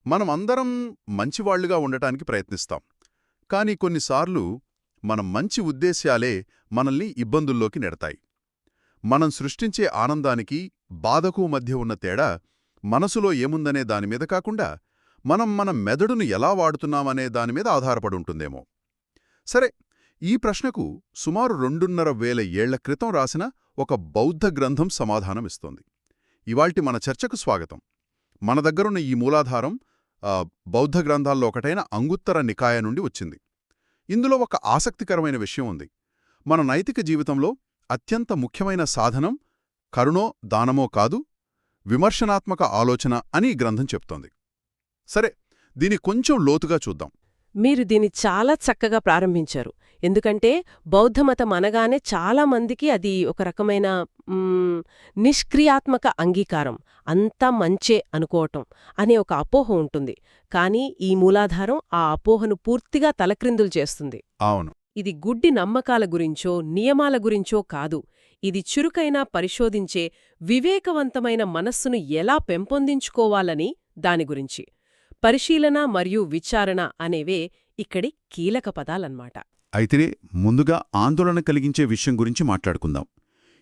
మనం అందరం మంచివాళ్లుగా ఉండటానికి ప్రయత్నిస్తాం. కానీ కొన్నిసార్లు మన మంచి ఉద్దేశ్యాలే మనల్ని ఇబ్బందుల్లోకి నెడతాయి. మనం సృష్టించే ఆనందానికి, బాధకు మధ్య ఉన్న తేడా మనసులో ఏముందనే దానిమీద కాకుండా మనం మన మెదడును ఎలా వాడుతున్నామనే దానిమీద ఆధారపడుంటుందేమో. సరే, ఈ ప్రశ్నకు సుమారు 2,500 ఏళ్ల క్రితం రాసిన ఒక బౌద్ధ గ్రంథం సమాధానమిస్తోంది. ఇవాల్టి మన చర్చకు స్వాగతం. మన దగ్గరున్న ఈ మూలాధారం బౌద్ధ గ్రంథాల్లో ఒకటైన అంగుత్తర నికాయ నుండి వచ్చింది. ఇందులో ఒక ఆసక్తికరమైన విషయం ఉంది. మన నైతిక జీవితంలో అత్యంత ముఖ్యమైన సాధనం కరుణో దానమో కాదు, విమర్శనాత్మక ఆలోచన అని ఈ గ్రంథం చెప్తోంది. సరే, దీని కొంచెం లోతుగా చూద్దాం. మీరు దీన్ని చాలా చక్కగా ప్రారంభించారు. ఎందుకంటే బౌద్ధమతం అనగానే చాలా మందికి అది ఒక రకమైన నిష్క్రియాత్మక అంగీకారం, అంతా మంచే అనుకోవటం అనే ఒక అపోహ ఉంటుంది. కానీ ఈ మూలాధారం ఆ అపోహను పూర్తిగా తలక్రిందులు చేస్తుంది. అవును. ఇది గుడ్డి నమ్మకాల గురించో నియమాల గురించో కాదు. ఇది చురుకైన పరిశోధించే వివేకవంతమైన మనస్సును ఎలా పెంపొందించుకోవాలని దాని గురించి. పరిశీలన మరియు విచారణ అనేవే ఇక్కడి కీలక పదాలన్నమాట. అయితే ముందుగా ఆందోళన కలిగించే విషయం గురించి మాట్లాడుకుందాం.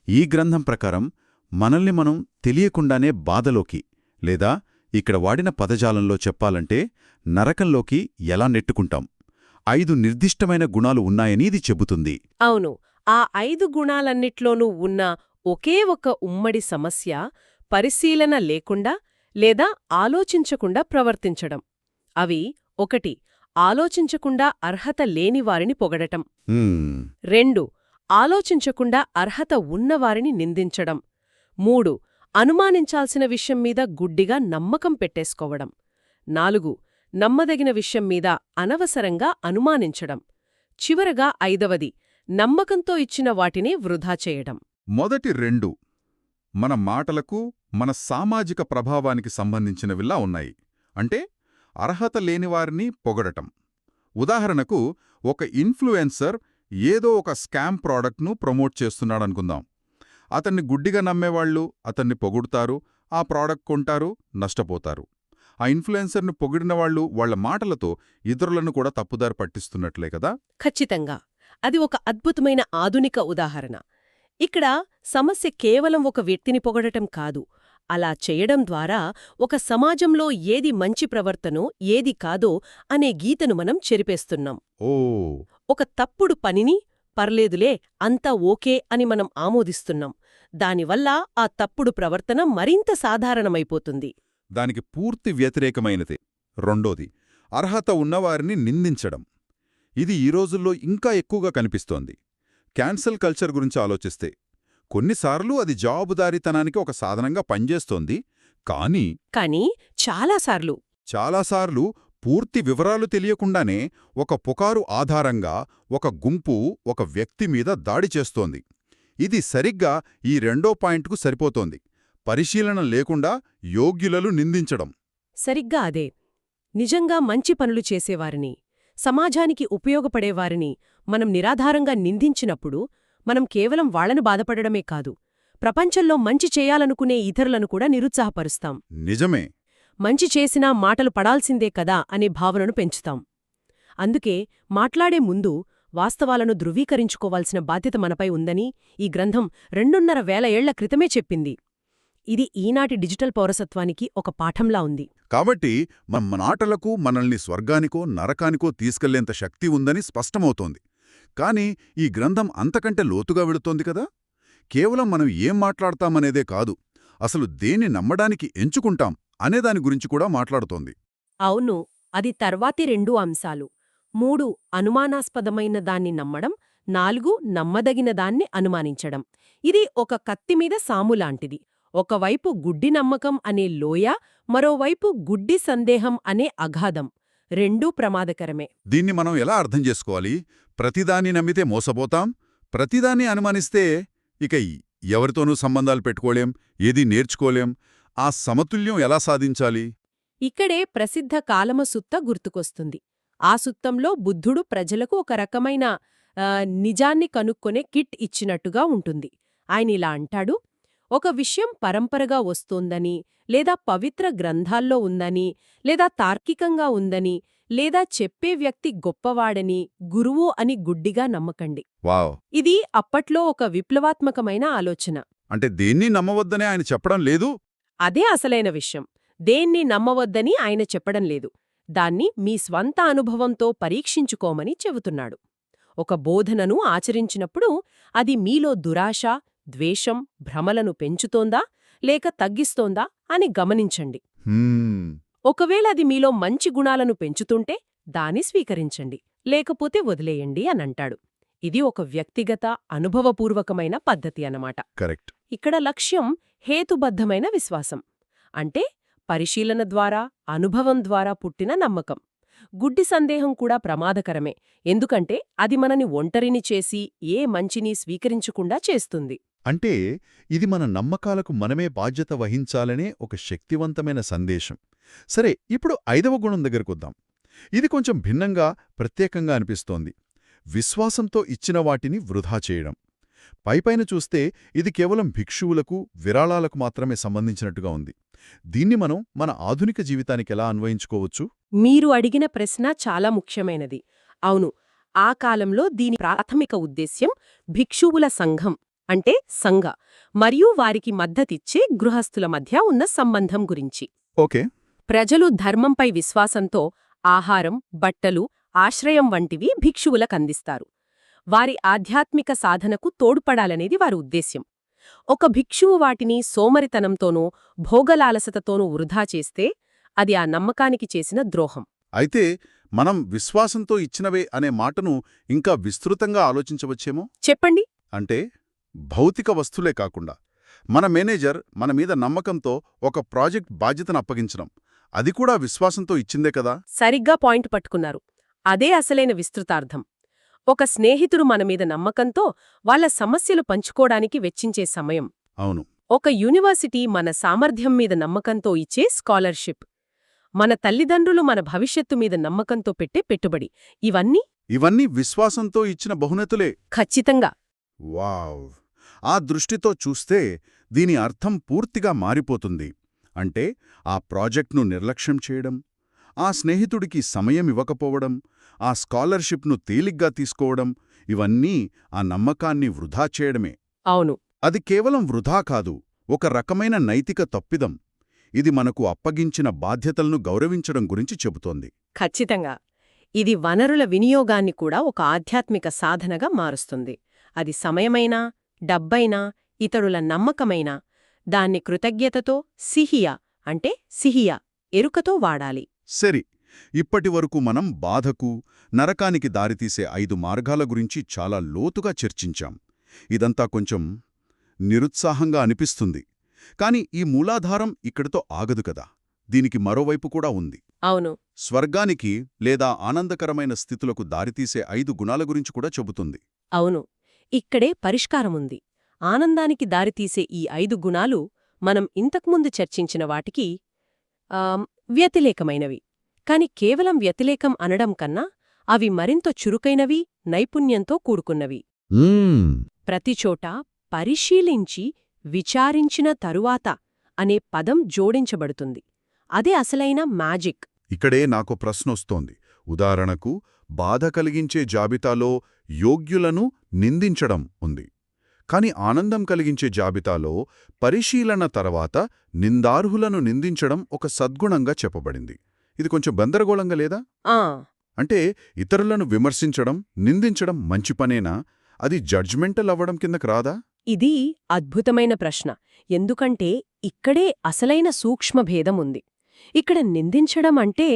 ఈ గ్రంథం ప్రకారం మనల్ని మనం తెలియకుండానే బాధలోకి, లేదా ఇక్కడ వాడిన పదజాలంలో చెప్పాలంటే నరకంలోకి ఎలా నెట్టుకుంటాం. 5 నిర్దిష్టమైన గుణాలు ఉన్నాయని ఇది చెబుతుంది. అవును. ఆ 5 గుణాలన్నిట్లోనూ ఉన్న ఒకే ఒక ఉమ్మడి సమస్య పరిశీలన లేకుండా లేదా ఆలోచించకుండా ప్రవర్తించడం. అవి 1. ఆలోచించకుండా అర్హత లేనివారిని పొగడటం. 2. ఆలోచించకుండా అర్హత ఉన్నవారిని నిందించడం. 3. అనుమానించాల్సిన విషయం మీద గుడ్డిగా నమ్మకం పెట్టేసుకోవడం. 4. నమ్మదగిన విషయం మీద అనవసరంగా అనుమానించడం. చివరగా 5వది నమ్మకంతో ఇచ్చిన వాటినే వృధా చేయడం. మొదటి 2 మన మాటలకు, మన సామాజిక ప్రభావానికి సంబంధించినవిలా ఉన్నాయి. అంటే అర్హత లేనివారిని పొగడటం. ఉదాహరణకు, ఒక ఇన్ఫ్లుయెన్సర్ ఏదో ఒక స్కామ్ ప్రోడక్ట్ను ప్రమోట్ చేస్తున్నాడనుకుందాం. అతన్ని గుడ్డిగా నమ్మేవాళ్లు అతన్ని పొగుడుతారు, ఆ ప్రోడక్ట్ కొంటారు, నష్టపోతారు. ఆ ఇన్ఫ్లుయెన్సర్ను పొగిడినవాళ్లు వాళ్ల మాటలతో ఇతరులను కూడా తప్పుదారి పట్టిస్తున్నట్లే కదా. ఖచ్చితంగా. అది ఒక అద్భుతమైన ఆధునిక ఉదాహరణ. ఇక్కడ సమస్య కేవలం ఒక వ్యక్తిని పొగడటం కాదు. అలా చేయడం ద్వారా ఒక సమాజంలో ఏది మంచి ప్రవర్తనో ఏది కాదో అనే గీతను మనం చెరిపేస్తున్నాం. ఒక తప్పుడు పనిని పర్లేదులే, అంతా ఓకే అని మనం ఆమోదిస్తున్నాం. దానివల్ల ఆ తప్పుడు ప్రవర్తన మరింత సాధారణమైపోతుంది. దానికి పూర్తి వ్యతిరేకమైనదే 2ది, అర్హత ఉన్నవారిని నిందించడం. ఇది ఈ రోజుల్లో ఇంకా ఎక్కువగా కనిపిస్తోంది. క్యాన్సల్ కల్చర్ గురించి ఆలోచిస్తే కొన్నిసార్లు అది జవాబుదారీతనానికి ఒక సాధనంగా పనిచేస్తోంది. కానీ చాలాసార్లు పూర్తి వివరాలు తెలియకుండానే ఒక పుకారు ఆధారంగా ఒక గుంపు ఒక వ్యక్తి మీద దాడి చేస్తోంది. ఇది సరిగ్గా ఈ 2వ పాయింట్కు సరిపోతోంది. పరిశీలన లేకుండా యోగ్యులను నిందించడం. సరిగ్గా అదే. నిజంగా మంచి పనులు చేసేవారిని, సమాజానికి ఉపయోగపడేవారిని మనం నిరాధారంగా నిందించినప్పుడు మనం కేవలం వాళ్లను బాధపడడమే కాదు, ప్రపంచంలో మంచి చేయాలనుకునే ఇతరులను కూడా నిరుత్సాహపరుస్తాం. నిజమే. మంచి చేసినా మాటలు పడాల్సిందే కదా అనే భావనను పెంచుతాం. అందుకే మాట్లాడే ముందు వాస్తవాలను ధృవీకరించుకోవాల్సిన బాధ్యత మనపై ఉందని ఈ గ్రంథం 2,500 ఏళ్ల క్రితమే చెప్పింది. ఇది ఈనాటి డిజిటల్ పౌరసత్వానికి ఒక పాఠంలా ఉంది. కాబట్టి మన మాటలకు మనల్ని స్వర్గానికో నరకానికో తీసుకెళ్లేంత శక్తి ఉందని స్పష్టమవుతోంది. కానీ ఈ గ్రంథం అంతకంటే లోతుగా వెళుతోంది కదా. కేవలం మనం ఏం మాట్లాడతామనేదే కాదు, అసలు దేన్ని నమ్మడానికి ఎంచుకుంటాం అనేదాని గురించి కూడా మాట్లాడుతోంది. అవును. అది తర్వాతి 2 అంశాలు. 3 అనుమానాస్పదమైన దాన్ని నమ్మడం, 4 నమ్మదగిన దాన్ని అనుమానించడం. ఇది ఒక కత్తిమీద సాములాంటిది. ఒకవైపు గుడ్డి నమ్మకం అనే లోయ, మరోవైపు గుడ్డి సందేహం అనే అగాధం. 2 ప్రమాదకరమే. దీన్ని మనం ఎలా అర్థం చేసుకోవాలి? ప్రతిదాన్ని నమ్మితే మోసపోతాం, ప్రతిదాన్ని అనుమానిస్తే ఇక ఎవరితోనూ సంబంధాలు పెట్టుకోలేం, ఏదీ నేర్చుకోలేం. ఆ సమతుల్యం ఎలా సాధించాలి? ఇక్కడే ప్రసిద్ధ కాలమసుత్త గుర్తుకొస్తుంది. ఆ సుత్తంలో బుద్ధుడు ప్రజలకు ఒక రకమైన నిజాన్ని కనుక్కొనే కిట్ ఇచ్చినట్టుగా ఉంటుంది. ఆయనిలా అంటాడు, ఒక విషయం పరంపరగా వస్తోందని, లేదా పవిత్ర గ్రంథాల్లో ఉందని, లేదా తార్కికంగా ఉందని, లేదా చెప్పే వ్యక్తి గొప్పవాడని, గురువు అని గుడ్డిగా నమ్మకండి. వావ్! ఇది అప్పట్లో ఒక విప్లవాత్మకమైన ఆలోచన. అంటే దేన్నీ నమ్మవద్దనే ఆయన చెప్పడం లేదు? అదే అసలైన విషయం. దేన్ని నమ్మవద్దని ఆయన చెప్పడం లేదు. దాన్ని మీ స్వంత అనుభవంతో పరీక్షించుకోమని చెబుతున్నాడు. ఒక బోధనను ఆచరించినప్పుడు అది మీలో దురాశ, ద్వేషం, భ్రమలను పెంచుతోందా లేక తగ్గిస్తోందా అని గమనించండి. ఒకవేళ అది మీలో మంచి గుణాలను పెంచుతుంటే దాన్ని స్వీకరించండి, లేకపోతే వదిలేయండి అనంటాడు. ఇది ఒక వ్యక్తిగత, అనుభవపూర్వకమైన పద్ధతి అన్నమాట. కరెక్ట్. ఇక్కడ లక్ష్యం హేతుబద్ధమైన విశ్వాసం. అంటే పరిశీలన ద్వారా, అనుభవం ద్వారా పుట్టిన నమ్మకం. గుడ్డి సందేహం కూడా ప్రమాదకరమే, ఎందుకంటే అది మనని ఒంటరిని చేసి ఏ మంచిని స్వీకరించకుండా చేస్తుంది. అంటే ఇది మన నమ్మకాలకు మనమే బాధ్యత వహించాలనే ఒక శక్తివంతమైన సందేశం. సరే, ఇప్పుడు 5వ గుణం దగ్గరకొద్దాం. ఇది కొంచెం భిన్నంగా, ప్రత్యేకంగా అనిపిస్తోంది. విశ్వాసంతో ఇచ్చిన వాటిని వృధా చేయడం. పైపైన చూస్తే ఇది కేవలం భిక్షువులకు, విరాళాలకు మాత్రమే సంబంధించినట్టుగా ఉంది. దీన్ని మనం మన ఆధునిక జీవితానికెలా అన్వయించుకోవచ్చు? మీరు అడిగిన ప్రశ్న చాలా ముఖ్యమైనది. అవును, ఆ కాలంలో దీని ప్రాథమిక ఉద్దేశ్యం భిక్షువుల సంఘం అంటే సంఘ మరియు వారికి మద్దతిచ్చే గృహస్థుల మధ్య ఉన్న సంబంధం గురించి. ఓకే. ప్రజలు ధర్మంపై విశ్వాసంతో ఆహారం, బట్టలు, ఆశ్రయం వంటివి భిక్షువులకందిస్తారు. వారి ఆధ్యాత్మిక సాధనకు తోడ్పడాలనేది వారి ఉద్దేశ్యం. ఒక భిక్షువు వాటిని సోమరితనంతోనూ భోగలాలసతతోనూ వృధా చేస్తే అది ఆ నమ్మకానికి చేసిన ద్రోహం. అయితే మనం విశ్వాసంతో ఇచ్చినవే అనే మాటను ఇంకా విస్తృతంగా ఆలోచించవచ్చేమో? చెప్పండి. అంటే భౌతిక వస్తులే కాకుండా మన మేనేజర్ మన మీద నమ్మకంతో ఒక ప్రాజెక్ట్ బాధ్యతను అప్పగించడం, అది కూడా విశ్వాసంతో ఇచ్చిందే కదా? సరిగ్గా పాయింట్ పట్టుకున్నారు. అదే అసలైన విస్తృతార్థం. ఒక స్నేహితుడు మనమీద నమ్మకంతో వాళ్ళ సమస్యలు పంచుకోడానికి వెచ్చించే సమయం. అవును. ఒక యూనివర్సిటీ మన సామర్థ్యం మీద నమ్మకంతో ఇచ్చే స్కాలర్షిప్. మన తల్లిదండ్రులు మన భవిష్యత్తు మీద నమ్మకంతో పెట్టే పెట్టుబడి. ఇవన్నీ విశ్వాసంతో ఇచ్చిన బహుమతులే. ఖచ్చితంగా. వావ్! ఆ దృష్టితో చూస్తే దీని అర్థం పూర్తిగా మారిపోతుంది. అంటే ఆ ప్రాజెక్ట్ను నిర్లక్ష్యం చేయడం, ఆ స్నేహితుడికి సమయం ఇవ్వకపోవడం, ఆ స్కాలర్షిప్ను తేలిగ్గా తీసుకోవడం, ఇవన్నీ ఆ నమ్మకాన్ని వృధా చేయడమే. అవును. అది కేవలం వృధా కాదు, ఒక రకమైన నైతిక తప్పిదం. ఇది మనకు అప్పగించిన బాధ్యతలను గౌరవించడం గురించి చెబుతోంది. ఖచ్చితంగా. ఇది వనరుల వినియోగాన్ని కూడా ఒక ఆధ్యాత్మిక సాధనగా మారుస్తుంది. అది సమయమైనా, డబ్బైనా, ఇతరుల నమ్మకమైనా దాన్ని కృతజ్ఞతతో, సిహియ ఎరుకతో వాడాలి. సరి, ఇప్పటివరకు మనం బాధకు, నరకానికి దారితీసే 5 మార్గాల గురించి చాలా లోతుగా చర్చించాం. ఇదంతా కొంచెం నిరుత్సాహంగా అనిపిస్తుంది. కాని ఈ మూలాధారం ఇక్కడితో ఆగదు కదా. దీనికి మరోవైపు కూడా ఉంది. అవును. స్వర్గానికి లేదా ఆనందకరమైన స్థితులకు దారితీసే 5 గుణాల గురించి కూడా చెబుతుంది. అవును. ఇక్కడే పరిష్కారముంది. ఆనందానికి దారితీసే ఈ 5 గుణాలు మనం ఇంతకుముందు చర్చించిన వాటికి వ్యతిరేకమైనవి. కాని కేవలం వ్యతిరేకం అనడం కన్నా అవి మరింత చురుకైనవి, నైపుణ్యంతో కూడుకున్నవి. ప్రతిచోటా పరిశీలించి, విచారించిన తరువాత అనే పదం జోడించబడుతుంది. అదే అసలైన మ్యాజిక్. ఇక్కడే నాకు ప్రశ్నొస్తోంది. ఉదాహరణకు, బాధ కలిగించే జాబితాలో యోగ్యులను నిందించడం ఉంది. కాని ఆనందం కలిగించే జాబితాలో పరిశీలన తర్వాత నిందార్హులను నిందించడం ఒక సద్గుణంగా చెప్పబడింది. ఇది కొంచెం గందరగోళంగా లేదా? అంటే ఇతరులను విమర్శించడం, నిందించడం మంచి పనేనా? అది జడ్జ్మెంటల్ అవ్వడం కిందకు రాదా? ఇది అద్భుతమైన ప్రశ్న. ఎందుకంటే ఇక్కడే అసలైన సూక్ష్మభేదం ఉంది. ఇక్కడ నిందించడం అంటే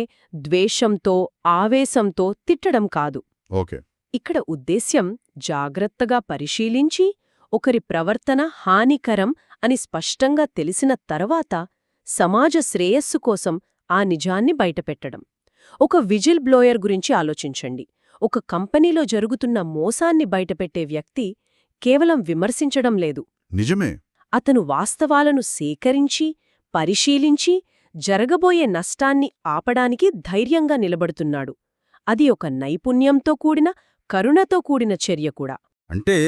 ద్వేషంతో, ఆవేశంతో తిట్టడం కాదు. ఓకే. ఇక్కడ ఉద్దేశ్యం జాగ్రత్తగా పరిశీలించి, ఒకరి ప్రవర్తన హానికరం అని స్పష్టంగా తెలిసిన తర్వాత సమాజ శ్రేయస్సు కోసం ఆ నిజాన్ని బయటపెట్టడం. ఒక విజిల్ బ్లోయర్ గురించి ఆలోచించండి. ఒక కంపెనీలో జరుగుతున్న మోసాన్ని బయటపెట్టే వ్యక్తి కేవలం విమర్శించడం లేదు. నిజమే. అతను వాస్తవాలను సేకరించి, పరిశీలించి, జరగబోయే నష్టాన్ని ఆపడానికి ధైర్యంగా నిలబడుతున్నాడు. అది ఒక నైపుణ్యంతో కూడిన, కరుణతో కూడిన చర్య కూడా. అంటే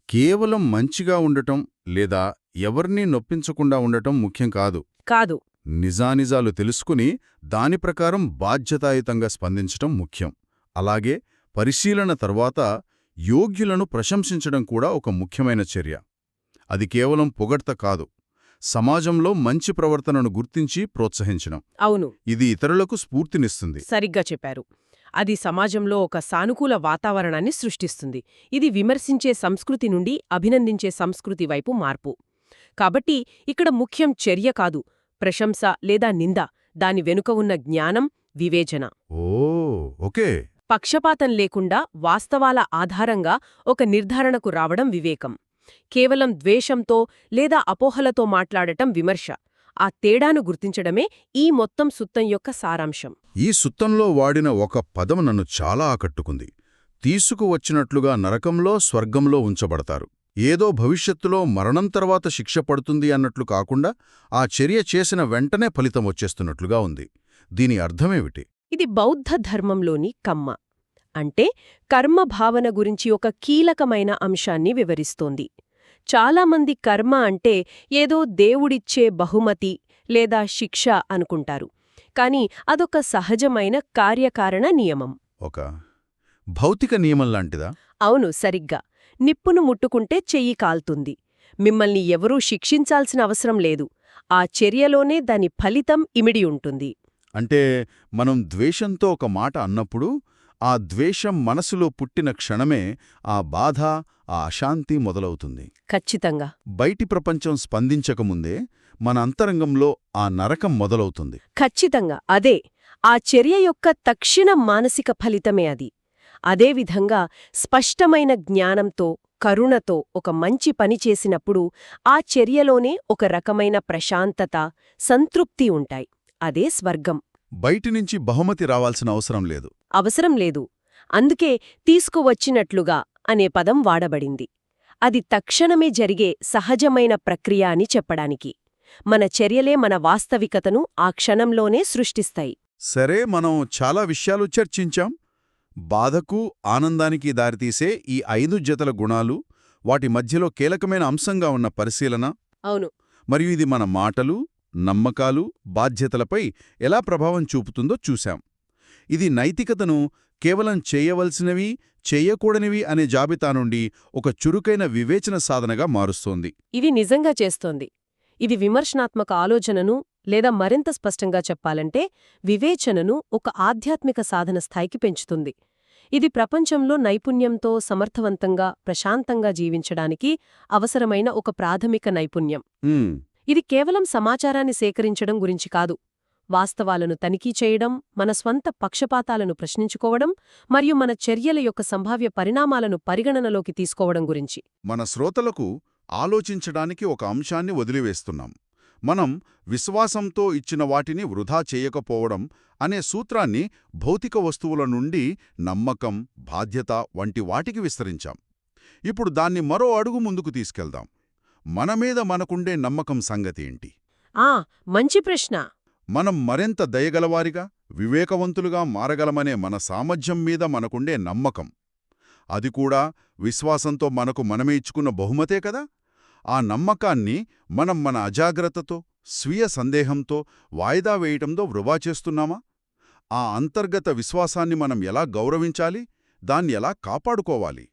కేవలం మంచిగా ఉండటం లేదా ఎవర్నీ నొప్పించకుండా ఉండటం ముఖ్యం కాదు. కాదు. నిజానిజాలు తెలుసుకుని దాని ప్రకారం బాధ్యతాయుతంగా స్పందించటం ముఖ్యం. అలాగే పరిశీలన తర్వాత యోగ్యులను ప్రశంసించడం కూడా ఒక ముఖ్యమైన చర్య. అది కేవలం పొగడ్త కాదు, సమాజంలో మంచి ప్రవర్తనను గుర్తించి ప్రోత్సహించడం. అవును, ఇది ఇతరులకు స్ఫూర్తినిస్తుంది. సరిగ్గా చెప్పారు. అది సమాజంలో ఒక సానుకూల వాతావరణాన్ని సృష్టిస్తుంది. ఇది విమర్శించే సంస్కృతి నుండి అభినందించే సంస్కృతి వైపు మార్పు. కాబట్టి ఇక్కడ ముఖ్యం చర్య కాదు, ప్రశంస లేదా నింద, దాని వెనుక ఉన్న జ్ఞానం, వివేచన. ఓకే. పక్షపాతం లేకుండా వాస్తవాల ఆధారంగా ఒక నిర్ధారణకు రావడం వివేకం. కేవలం ద్వేషంతో లేదా అపోహలతో మాట్లాడటం విమర్శ. ఆ తేడాను గుర్తించడమే ఈ మొత్తం సుత్తం యొక్క సారాంశం. ఈ సుత్తంలో వాడిన ఒక పదం నన్ను చాలా ఆకట్టుకుంది. తీసుకువచ్చినట్లుగా నరకంలో, స్వర్గంలో ఉంచబడతారు. ఏదో భవిష్యత్తులో మరణం తర్వాత శిక్ష పడుతుంది అన్నట్లు కాకుండా ఆ చర్య చేసిన వెంటనే ఫలితం వచ్చేస్తున్నట్లుగా ఉంది. దీని అర్థమేమిటి? ఇది బౌద్ధ ధర్మంలోని కమ్మ అంటే కర్మ భావన గురించి ఒక కీలకమైన అంశాన్ని వివరిస్తోంది. చాలామంది కర్మ అంటే ఏదో దేవుడిచ్చే బహుమతి లేదా శిక్ష అనుకుంటారు. కాని అదొక సహజమైన కార్యకారణ నియమం. ఒక భౌతిక నియమం లాంటిదా? అవును, సరిగ్గా. నిప్పును ముట్టుకుంటే చెయ్యి కాల్తుంది. మిమ్మల్ని ఎవరూ శిక్షించాల్సిన అవసరం లేదు. ఆ చర్యలోనే దాని ఫలితం ఇమిడి ఉంటుంది. అంటే మనం ద్వేషంతో ఒక మాట అన్నప్పుడు ఆ ద్వేషం మనసులో పుట్టిన క్షణమే ఆ బాధ, ఆ అశాంతి మొదలవుతుంది. ఖచ్చితంగా. బయటి ప్రపంచం స్పందించకముందే మన అంతరంగంలో ఆ నరకం మొదలవుతుంది. ఖచ్చితంగా అదే. ఆ చర్య యొక్క తక్షణ మానసిక ఫలితమే అది. అదేవిధంగా స్పష్టమైన జ్ఞానంతో, కరుణతో ఒక మంచి పని చేసినప్పుడు ఆ చర్యలోనే ఒక రకమైన ప్రశాంతత, సంతృప్తి ఉంటాయి. అదే స్వర్గం. బయటినుంచి బహుమతి రావాల్సిన అవసరం లేదు. అవసరం లేదు. అందుకే తీసుకువచ్చినట్లుగా అనే పదం వాడబడింది. అది తక్షణమే జరిగే సహజమైన ప్రక్రియ అని చెప్పడానికి. మన చర్యలే మన వాస్తవికతను ఆ క్షణంలోనే సృష్టిస్తాయి. సరే, మనం చాలా విషయాలు చర్చించాం. బాధకు, ఆనందానికి దారితీసే ఈ 5 జతల గుణాలు, వాటి మధ్యలో కీలకమైన అంశంగా ఉన్న పరిశీలన, అవును, మరియు ఇది మన మాటలు, నమ్మకాలు, బాధ్యతలపై ఎలా ప్రభావం చూపుతుందో చూశాం. ఇది నైతికతను కేవలం చేయవలసినవి, చెయ్యకూడనివి అనే జాబితా నుండి ఒక చురుకైన వివేచన సాధనగా మారుస్తోంది. ఇది నిజంగా చేస్తోంది. ఇది విమర్శనాత్మక ఆలోచనను, లేదా మరింత స్పష్టంగా చెప్పాలంటే వివేచనను ఒక ఆధ్యాత్మిక సాధన స్థాయికి పెంచుతుంది. ఇది ప్రపంచంలో నైపుణ్యంతో సమర్థవంతంగా, ప్రశాంతంగా జీవించడానికి అవసరమైన ఒక ప్రాథమిక నైపుణ్యం. ఇది కేవలం సమాచారాన్ని సేకరించడం గురించి కాదు. వాస్తవాలను తనిఖీ చేయడం, మన స్వంత పక్షపాతాలను ప్రశ్నించుకోవడం, మరియు మన చర్యల యొక్క సంభావ్య పరిణామాలను పరిగణనలోకి తీసుకోవడం గురించి. మన శ్రోతలకు ఆలోచించడానికి ఒక అంశాన్ని వదిలివేస్తున్నాం. మనం విశ్వాసంతో ఇచ్చిన వాటిని వృధా చేయకపోవడం అనే సూత్రాన్ని భౌతిక వస్తువుల నుండి నమ్మకం, బాధ్యత వంటి వాటికి విస్తరించాం. ఇప్పుడు దాన్ని మరో అడుగు ముందుకు తీసుకెళ్దాం. మనమీద మనకుండే నమ్మకం సంగతి ఏంటి? మంచి ప్రశ్న. మనం మరింత దయగలవారిగా, వివేకవంతులుగా మారగలమనే మన సామర్థ్యం మీద మనకుండే నమ్మకం. అది కూడా విశ్వాసంతో మనకు మనమే ఇచ్చుకున్న బహుమతే కదా. ఆ నమ్మకాన్ని మనం మన అజాగ్రత్తతో, స్వీయ సందేహంతో వాయిదా వేయటంతో వృధా చేస్తున్నామా? ఆ అంతర్గత విశ్వాసాన్ని మనం ఎలా గౌరవించాలి? దాన్ని ఎలా కాపాడుకోవాలి?